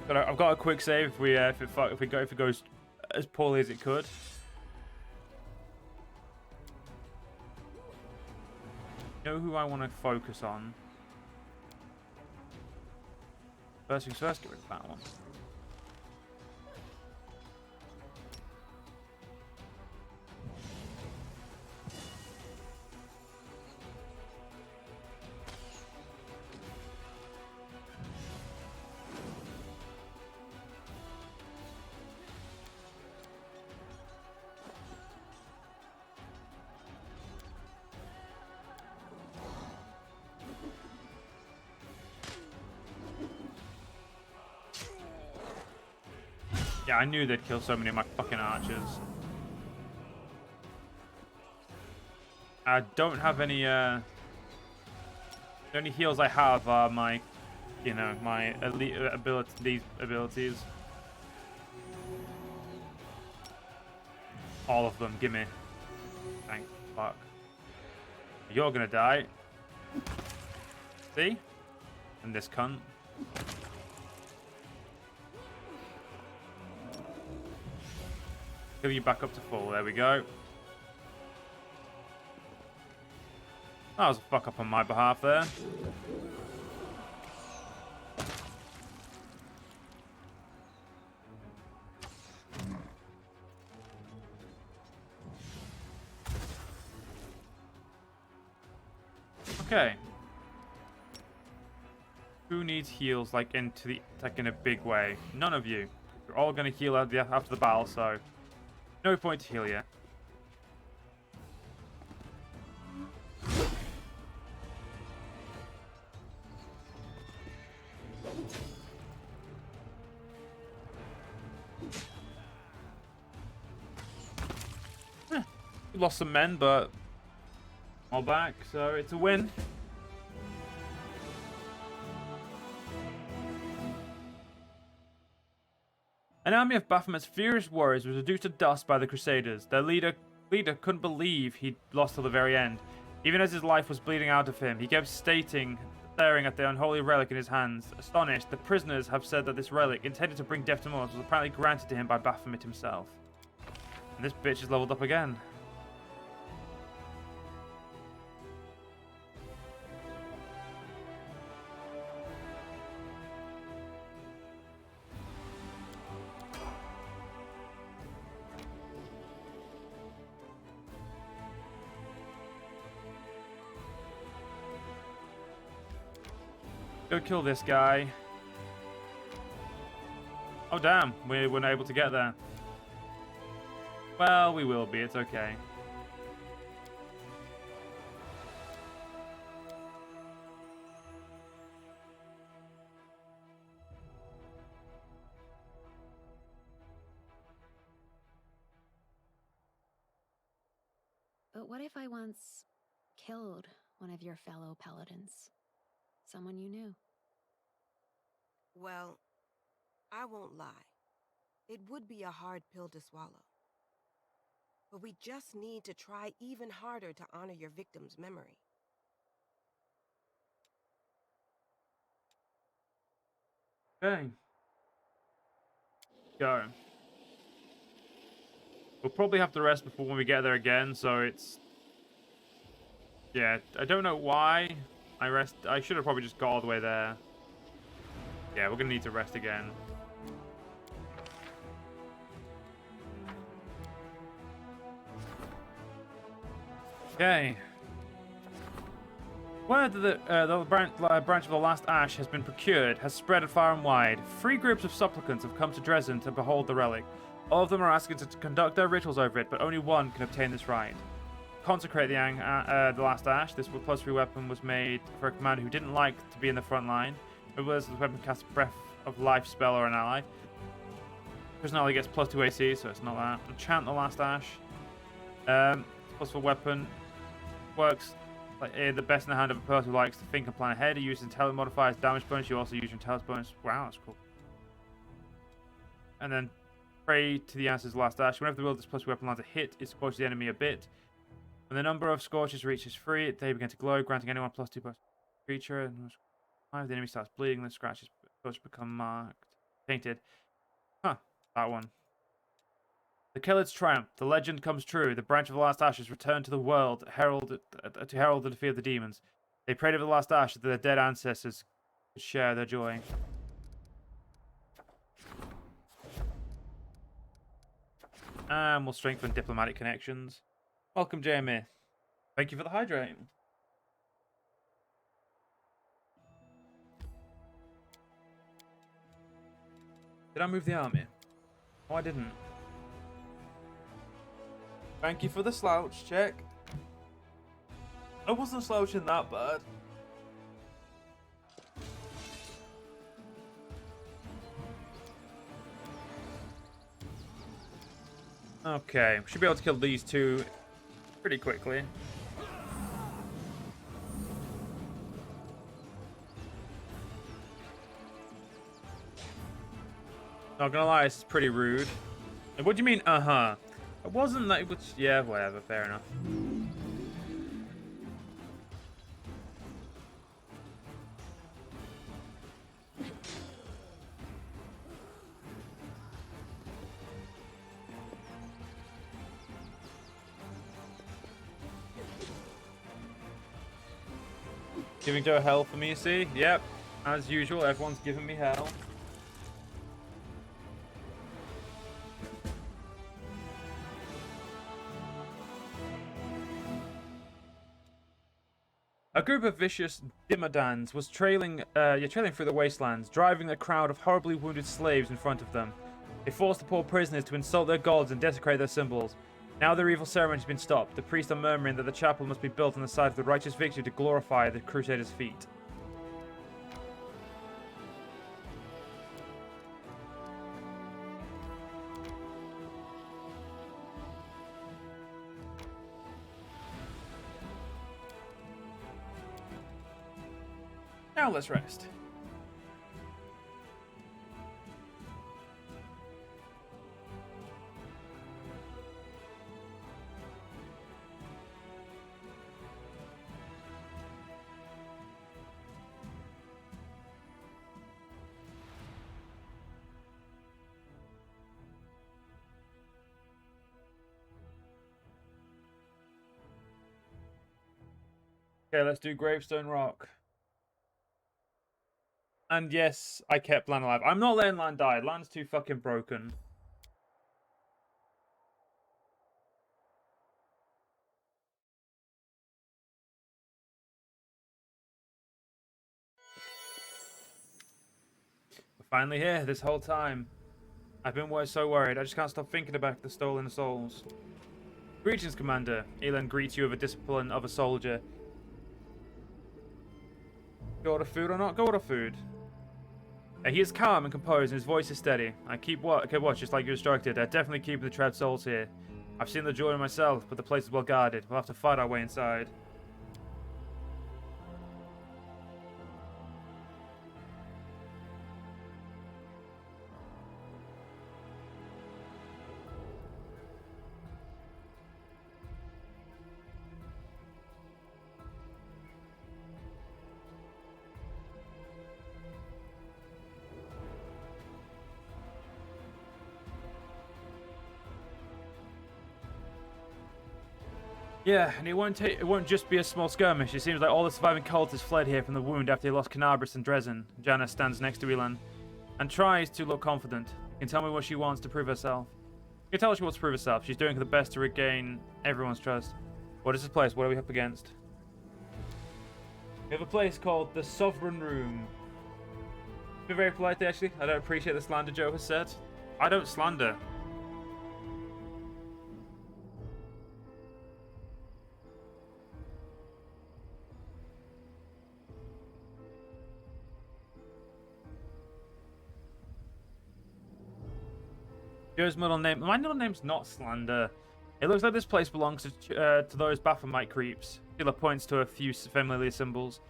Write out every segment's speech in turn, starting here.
But I've got a quick save if it goes as poorly as it could. You know who I want to focus on? First things first, get rid of that one. Yeah, I knew they'd kill so many of my fucking archers. I don't have any, the only heals I have are my, you know, my elite these abilities. All of them, gimme. Thank fuck. You're gonna die. See? And this cunt. Heal you back up to full. There we go. That was a fuck up on my behalf there. Okay. Who needs heals like in a big way? None of you. You're all gonna heal after the battle, so no point to heal yet. We lost some men, but all back, so it's a win. An army of Baphomet's furious warriors was reduced to dust by the Crusaders. Their leader couldn't believe he'd lost till the very end. Even as his life was bleeding out of him, he kept staring at the unholy relic in his hands. Astonished, the prisoners have said that this relic, intended to bring death to mortals, was apparently granted to him by Baphomet himself. And this bitch is leveled up again. Go kill this guy. Oh damn, we weren't able to get there. Well, we will be, it's okay. But what if I once killed one of your fellow paladins? Someone you knew? Well, I won't lie. It would be a hard pill to swallow. But we just need to try even harder to honor your victim's memory. Okay. Go. We'll probably have to rest before when we get there again, so it's... Yeah, I don't know why I rest. I should have probably just got all the way there. Yeah, we're gonna need to rest again. Okay. Word that the branch of the last ash has been procured has spread far and wide. 3 groups of supplicants have come to Dresden to behold the relic. All of them are asking to conduct their rituals over it, but only one can obtain this right. Consecrate the last ash. This +3 weapon was made for a commander who didn't like to be in the front line. It was the weapon casts Breath of Life spell or an ally. Personality gets +2 AC, so it's not that. Enchant the last ash. +4 weapon. Works like the best in the hand of a person who likes to think and plan ahead. He uses intelligence modifiers, damage bonus. You also use your intelligence bonus. Wow, that's cool. And then pray to the answer's last ash. Whenever the wield this +2 weapon lands a hit, it scorches the enemy a bit. When the number of scorches reaches 3, they begin to glow, granting anyone +2 creature. And 5, the enemy starts bleeding. The scratches become marked. painted. Huh, that one. The Kelid's triumph. The legend comes true. The branch of the last ashes returned to the world, to herald the defeat of the demons. They prayed over the last ashes that their dead ancestors could share their joy. And we'll strengthen diplomatic connections. Welcome, Jamie. Thank you for the hydrate. Did I move the army? Oh, I didn't. Thank you for the slouch check. I wasn't slouching that bad. Okay, should be able to kill these two pretty quickly. Not gonna lie, it's pretty rude. What do you mean, uh-huh? It wasn't that, which, yeah, whatever, fair enough. Giving Joe hell for me, you see? Yep, as usual, everyone's giving me hell. A group of vicious Dimodans was trailing through the wastelands, driving a crowd of horribly wounded slaves in front of them. They forced the poor prisoners to insult their gods and desecrate their symbols. Now their evil ceremony has been stopped. The priests are murmuring that the chapel must be built on the site of the righteous victory to glorify the Crusaders' feat. Now let's rest. Okay, let's do Gravestone Rock. And yes, I kept Lan alive. I'm not letting Lan die. Lan's too fucking broken. We're finally here this whole time. I've been so worried. I just can't stop thinking about the stolen souls. Greetings, Commander. Elan greets you with the discipline of a soldier. Go order food or not? Go order food. He is calm and composed, and his voice is steady. I keep watch just like you instructed. I definitely keep the trapped souls here. I've seen the joy myself, but the place is well guarded. We'll have to fight our way inside. Yeah, and it won't just be a small skirmish. It seems like all the surviving cultists fled here from the wound after they lost Kenabres and Dresden. Jana stands next to Elan and tries to look confident. You can tell me what she wants to prove herself. You can tell her she wants to prove herself. She's doing her best to regain everyone's trust. What is this place? What are we up against? We have a place called the Sovereign Room. Be very politely, actually. I don't appreciate the slander Joe has said. I don't slander. Joe's middle name. My middle name's not slander. It looks like this place belongs to those Baphomet creeps. Sheila points to a few familiar symbols.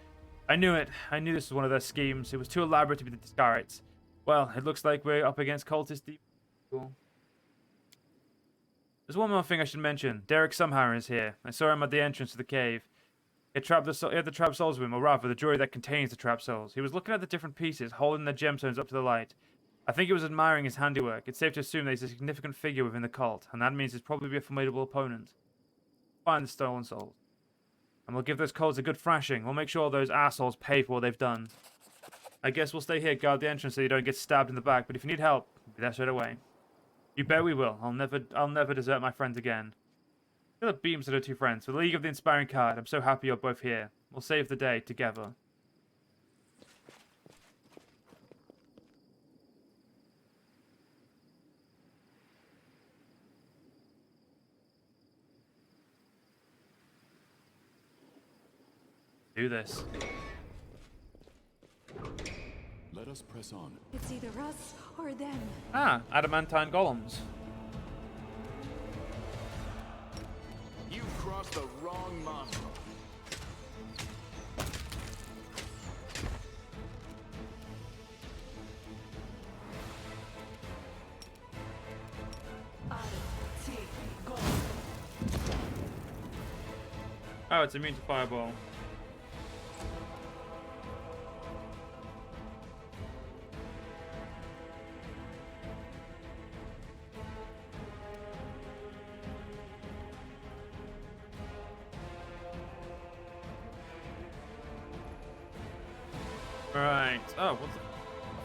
I knew it. I knew this was one of their schemes. It was too elaborate to be the Deskarites. Well, it looks like we're up against cultist deep. Cool. There's one more thing I should mention. Derek Sumhammer is here. I saw him at the entrance to the cave. He had the trapped souls with him, or rather, the jewelry that contains the trapped souls. He was looking at the different pieces, holding the gemstones up to the light. I think he was admiring his handiwork. It's safe to assume that he's a significant figure within the cult, and that means he's probably a formidable opponent. Find the stolen souls. And we'll give those cults a good thrashing. We'll make sure those assholes pay for what they've done. I guess we'll stay here, guard the entrance so you don't get stabbed in the back, but if you need help, be there straight away. You bet we will. I'll never desert my friends again. Philip beams at her two friends. For the League of the Inspiring Card, I'm so happy you're both here. We'll save the day together. Do this. Let us press on. It's either us or them. Ah, adamantine golems. You've crossed the wrong monster. Oh, it's immune to fireball. Right. Oh,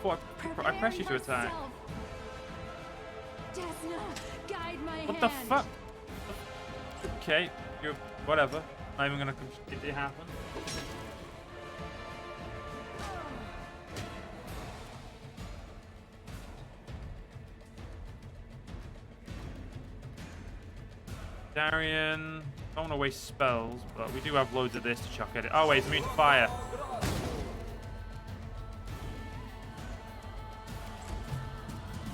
what's it? I pressed you to attack. Desna, guide my What hand. the fuck? Okay, you're whatever. Not even gonna let it happen. Darian, don't want to waste spells, but we do have loads of this to chuck at it. Oh wait, it's immune to fire.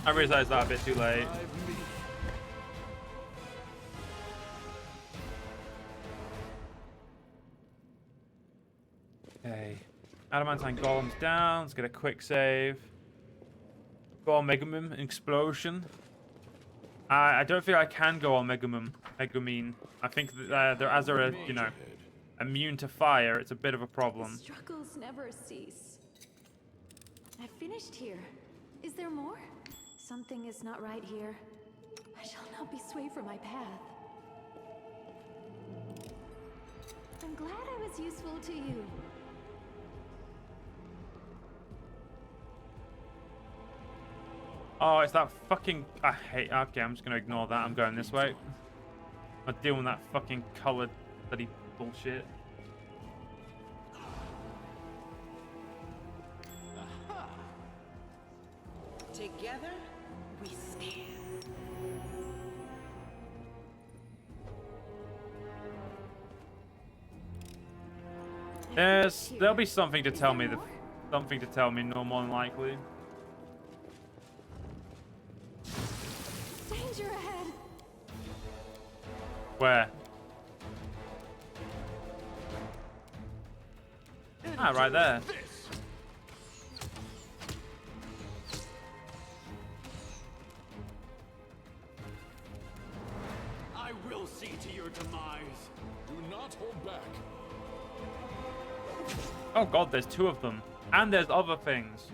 I realized that a bit too late. Okay. Adamantine golems down. Let's get a quick save. Go on Megamim. Explosion. I don't think I can go on Megamine. I think that as they're, you know, immune to fire, it's a bit of a problem. Struggles never cease. I finished here. Is there more? Something is not right here. I shall not be swayed from my path. I'm glad I was useful to you. Oh, it's that fucking... I hate... Okay, I'm just going to ignore that. I'm going this way. I'm dealing with that fucking colored bloody bullshit. Together, we stand. There'll be something to tell me. Something to tell me, no more than likely. Danger ahead. Where? Ah, right there. I will see to your demise. Do not hold back. Oh god, there's two of them. And there's other things.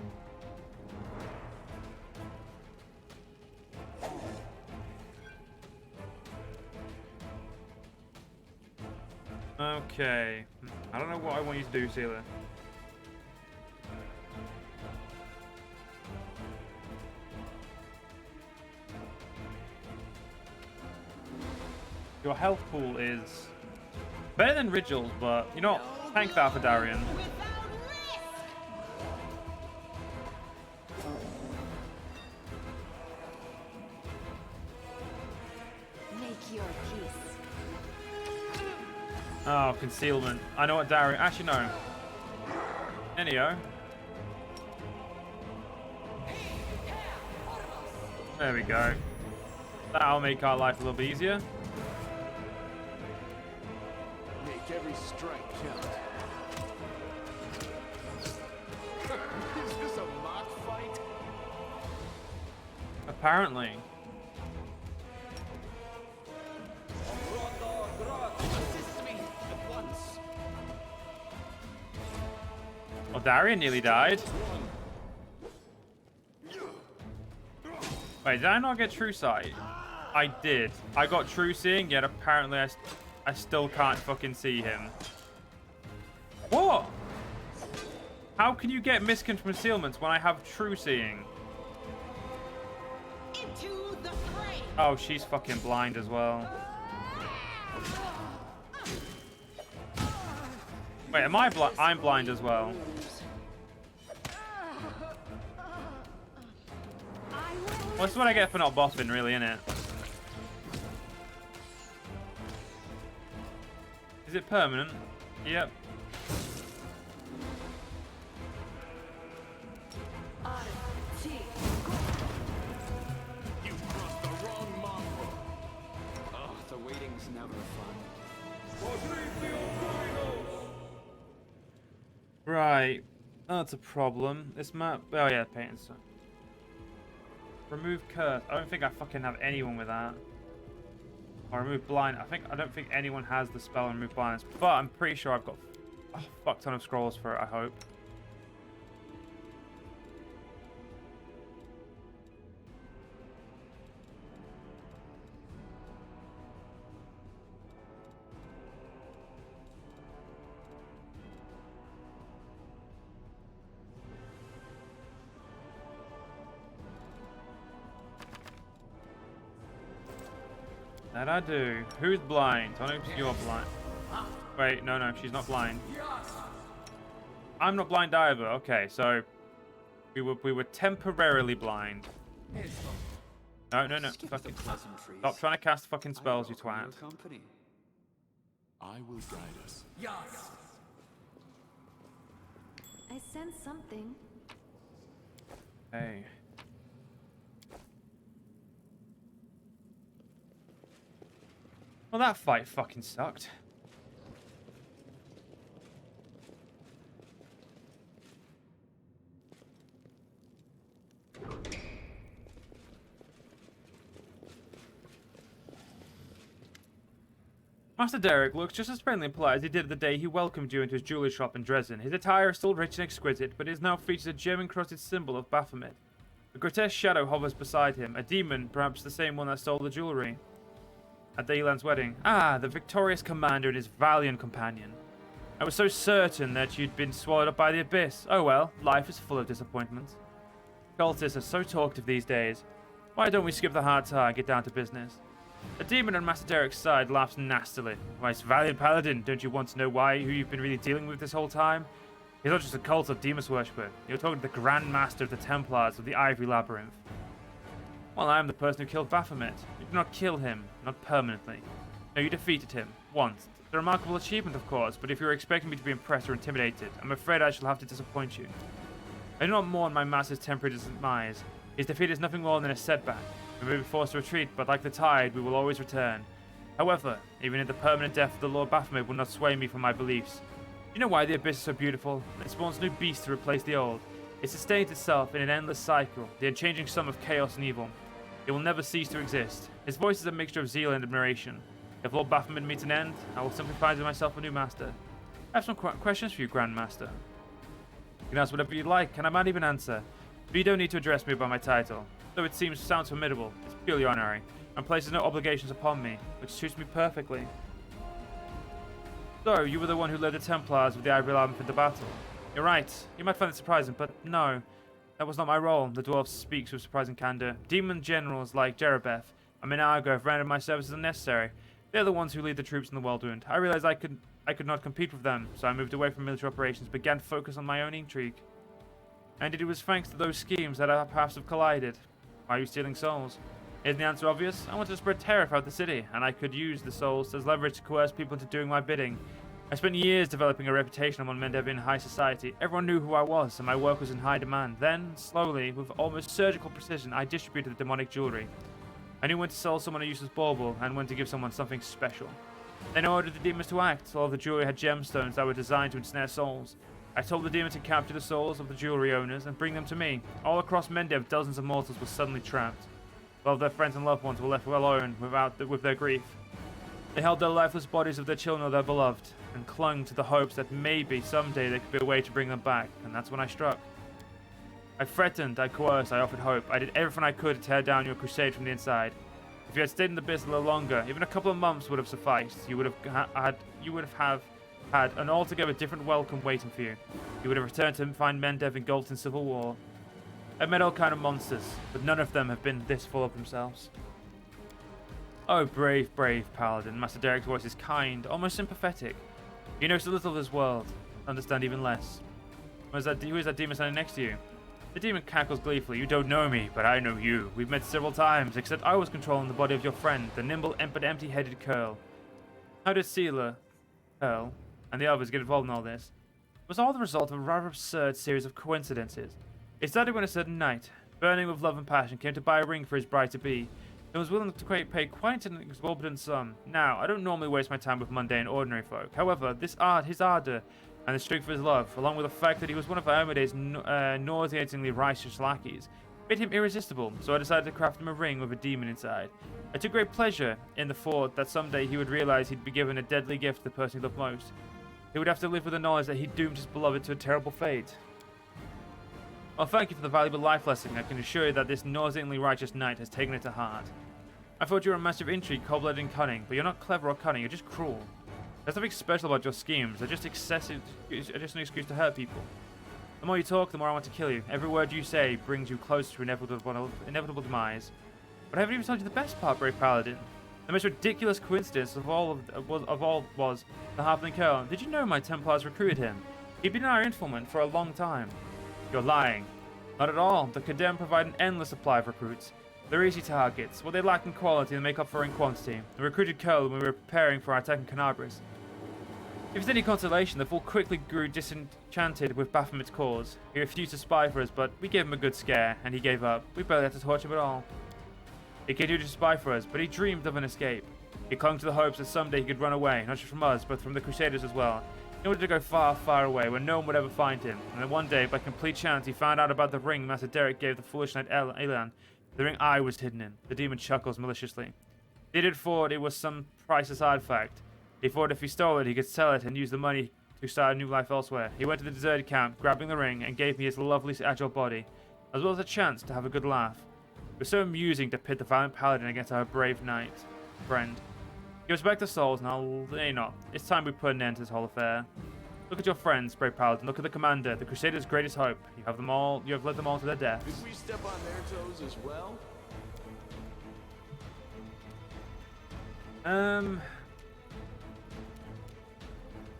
Okay. I don't know what I want you to do, Sealer. Your health pool is better than Rigil's, but you know, tank that for Darian. Make your peace. Oh, concealment. I know what Darian... Actually, no. Enio. There we go. That'll make our life a little bit easier. Make every strike count. Is this a mock fight? Apparently. Assist me at once. Well, Darian nearly died. Wait, did I not get true sight? I did. I got true seeing, yet apparently I still can't fucking see him. What? How can you get misconcealments when I have true seeing? Into the fray. Oh, she's fucking blind as well. Wait, am I blind? I'm blind as well. Well, that's what I get for not buffing, really, innit? Is it permanent? Yep. You crossed the wrong mongrel. Oh, the waiting's never fun. Right. That's a problem. This map... Oh, yeah, painting. So. Remove curse. I don't think I fucking have anyone with that. Or remove blind. I don't think anyone has the spell remove blindness. But I'm pretty sure I've got a fuck ton of scrolls for it, I hope. That I do. Who's blind? I know you're blind. Wait, no, she's not blind. I'm not blind either. Okay, so we were temporarily blind. No. Fucking stop trying to cast fucking spells, you twat. I will guide us. I sense something. Hey. Well, that fight fucking sucked. Master Derek looks just as friendly and polite as he did the day he welcomed you into his jewelry shop in Dresden. His attire is still rich and exquisite, but it now features a gem-encrusted symbol of Baphomet. A grotesque shadow hovers beside him, a demon, perhaps the same one that stole the jewelry at the Eland's wedding. Ah, the victorious commander and his valiant companion. I was so certain that you'd been swallowed up by the abyss. Oh well, life is full of disappointments. Cultists are so talkative these days. Why don't we skip the hard tie and get down to business? The demon on Master Derek's side laughs nastily. Why, it's valiant Paladin, don't you want to know who you've been really dealing with this whole time? He's not just a cult of demon worshipper. You're talking to the Grand Master of the Templars of the Ivory Labyrinth. Well, I am the person who killed Baphomet. You did not kill him, not permanently. No, you defeated him, once. It's a remarkable achievement, of course, but if you're expecting me to be impressed or intimidated, I'm afraid I shall have to disappoint you. I do not mourn my master's temporary demise. His defeat is nothing more than a setback. We may be forced to retreat, but like the tide, we will always return. However, even in the permanent death of the Lord Baphomet will not sway me from my beliefs. You know why the Abyss is so beautiful? It spawns new beasts to replace the old. It sustains itself in an endless cycle, the unchanging sum of chaos and evil. It will never cease to exist. His voice is a mixture of zeal and admiration. If Lord Baphomet meets an end, I will simply find myself a new master. I have some questions for you, Grand Master. You can ask whatever you like, and I might even answer. But you don't need to address me by my title. Though it sounds formidable, it's purely honorary, and places no obligations upon me, which suits me perfectly. So, you were the one who led the Templars with the Ivory Labyrinth into battle. You're right. You might find it surprising, but no. That was not my role, the dwarf speaks with surprising candor. Demon generals like Jerebeth and Minago have rendered my services unnecessary. They're the ones who lead the troops in the Worldwound. I realized I could not compete with them, so I moved away from military operations and began to focus on my own intrigue. And it was thanks to those schemes that our paths have collided. Why are you stealing souls? Isn't the answer obvious? I wanted to spread terror throughout the city, and I could use the souls as leverage to coerce people into doing my bidding. I spent years developing a reputation among Mendev in high society. Everyone knew who I was, and my work was in high demand. Then, slowly, with almost surgical precision, I distributed the demonic jewelry. I knew when to sell someone a useless bauble, and when to give someone something special. Then I ordered the demons to act. All of the jewelry had gemstones that were designed to ensnare souls. I told the demon to capture the souls of the jewelry owners and bring them to me. All across Mendev, dozens of mortals were suddenly trapped. While their friends and loved ones were left alone with their grief. They held their lifeless bodies of their children or their beloved, and clung to the hopes that maybe someday there could be a way to bring them back, and that's when I struck. I threatened, I coerced, I offered hope. I did everything I could to tear down your crusade from the inside. If you had stayed in the abyss a little longer, even a couple of months would have sufficed. You would have had an altogether different welcome waiting for you. You would have returned to find Mendev engulfed in civil war. I've met all kind of monsters, but none of them have been this full of themselves. Oh, brave, brave Paladin. Master Derek's voice is kind, almost sympathetic. He knows so little of this world, understand even less. Who is that demon standing next to you? The demon cackles gleefully. You don't know me, but I know you. We've met several times, except I was controlling the body of your friend, the nimble but empty-headed Curl. How did Sealer, Curl, and the others get involved in all this? It was all the result of a rather absurd series of coincidences. It started when a certain knight, burning with love and passion, came to buy a ring for his bride-to-be, and was willing to pay quite an exorbitant sum. Now, I don't normally waste my time with mundane, ordinary folk. However, his ardor, and the strength of his love, along with the fact that he was one of Amade's nauseatingly righteous lackeys, made him irresistible, so I decided to craft him a ring with a demon inside. I took great pleasure in the thought that someday he would realize he'd be given a deadly gift to the person he loved most. He would have to live with the knowledge that he doomed his beloved to a terrible fate. Well, thank you for the valuable life lesson. I can assure you that this nauseatingly righteous knight has taken it to heart. I thought you were a master of intrigue, cold-blooded and cunning, but you're not clever or cunning, you're just cruel. There's nothing special about your schemes, they're just an excuse to hurt people. The more you talk, the more I want to kill you. Every word you say brings you closer to inevitable demise. But I haven't even told you the best part, brave Paladin. The most ridiculous coincidence of all was the Halfling Curl. Did you know my Templars recruited him? He'd been our informant for a long time. You're lying. Not at all. The Condemned provide an endless supply of recruits. They're easy targets. What they lack in quality, they make up for in quantity. We recruited Curl when we were preparing for our attack in Kenabres. If it's any consolation, the fool quickly grew disenchanted with Baphomet's cause. He refused to spy for us, but we gave him a good scare, and he gave up. We barely had to torture him at all. He continued to spy for us, but he dreamed of an escape. He clung to the hopes that someday he could run away, not just from us, but from the Crusaders as well. He wanted to go far, far away, where no one would ever find him. And then one day, by complete chance, he found out about the ring Master Derek gave the foolish knight Elan. The ring I was hidden in. The demon chuckles maliciously. He did thought it was some priceless artifact. He thought if he stole it, he could sell it and use the money to start a new life elsewhere. He went to the deserted camp, grabbing the ring, and gave me his lovely, agile body, as well as a chance to have a good laugh. It was so amusing to pit the valiant paladin against our brave knight friend. Give us back the souls, and it's time we put an end to this whole affair. Look at your friends, brave paladin. Look at the commander, the Crusaders' greatest hope. You have led them all to their deaths. Did we step on their toes as well?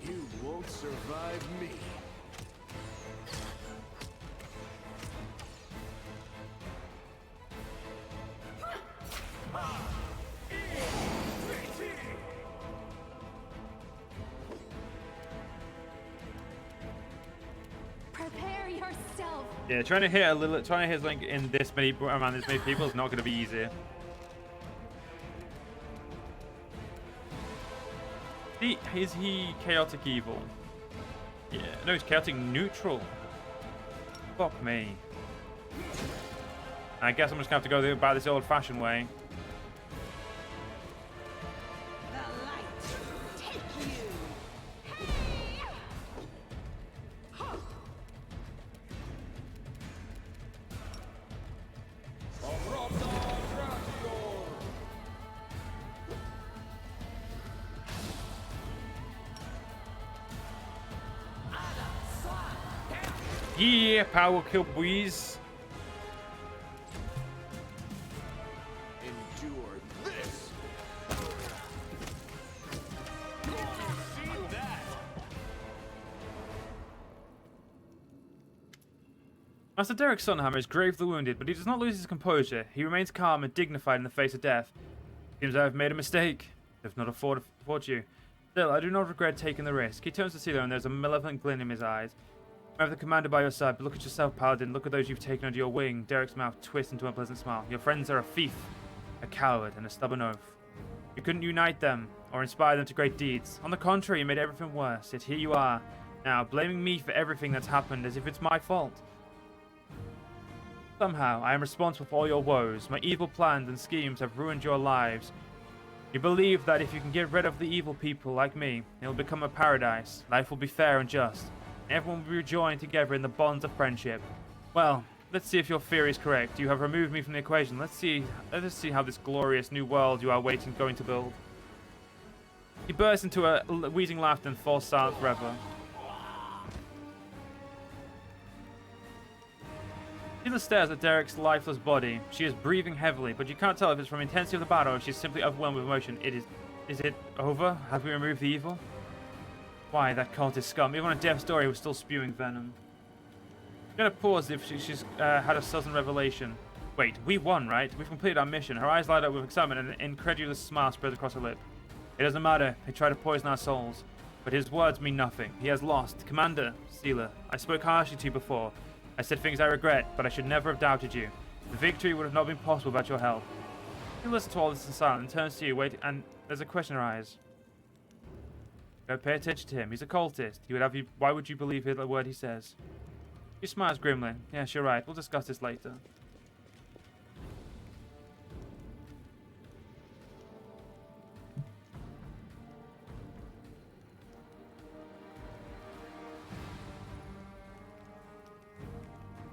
You won't survive me. Prepare yourself. Yeah, trying to hit his link in this many people is not going to be easy. Is he chaotic evil? Yeah, no, he's chaotic neutral. Fuck me. I guess I'm just going to have to go about this old-fashioned way. The light take you. Yeah, power kill boys. Endure this. You've seen that. Master Derek Sunhammer is gravely wounded, but he does not lose his composure. He remains calm and dignified in the face of death. Seems I have made a mistake. If not afford you. Still, I do not regret taking the risk. He turns to Sealer and there's a malevolent glint in his eyes. You have the commander by your side, but look at yourself, Paladin. Look at those you've taken under your wing. Derek's mouth twists into an unpleasant smile. Your friends are a thief, a coward, and a stubborn oaf. You couldn't unite them or inspire them to great deeds. On the contrary, you made everything worse. Yet here you are, now, blaming me for everything that's happened as if it's my fault. Somehow, I am responsible for all your woes. My evil plans and schemes have ruined your lives. You believe that if you can get rid of the evil people like me, it will become a paradise. Life will be fair and just. Everyone will be joined together in the bonds of friendship. Well, Let's see if your theory is correct. You have removed me from the equation. Let us see how this glorious new world you are going to build. He bursts into a wheezing laughter and falls silent forever. Sheila stares at Derek's lifeless body. She is breathing heavily, but you can't tell if it's from the intensity of the battle or if she's simply overwhelmed with emotion. Is it over? Have we removed the evil? Why, that cultist scum. Even on a death story, was still spewing venom. I'm gonna pause if she's had a sudden revelation. Wait, we won, right? We've completed our mission. Her eyes light up with excitement and an incredulous smile spreads across her lip. It doesn't matter. They try to poison our souls. But his words mean nothing. He has lost. Commander, Sealer, I spoke harshly to you before. I said things I regret, but I should never have doubted you. The victory would have not been possible without your help. You listen to all this in silence and turns to you, and there's a question in her eyes. Don't pay attention to him. He's a cultist. He would have you. Why would you believe the word he says? She smiles grimly. Yes, you're right. We'll discuss this later.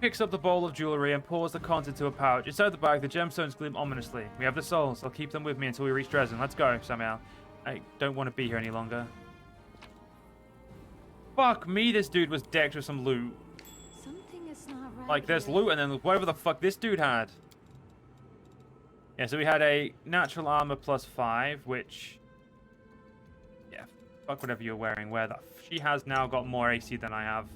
Picks up the bowl of jewelry and pours the contents into a pouch. Inside the bag, the gemstones gleam ominously. We have the souls. I'll keep them with me until we reach Dresden. Let's go, Samael. I don't want to be here any longer. Fuck me, this dude was decked with some loot. Something is not right. Like, there's here. loot and then whatever the fuck this dude had. Yeah, so we had a natural armor +5, which... yeah, fuck whatever you're wearing. She has now got more AC than I have.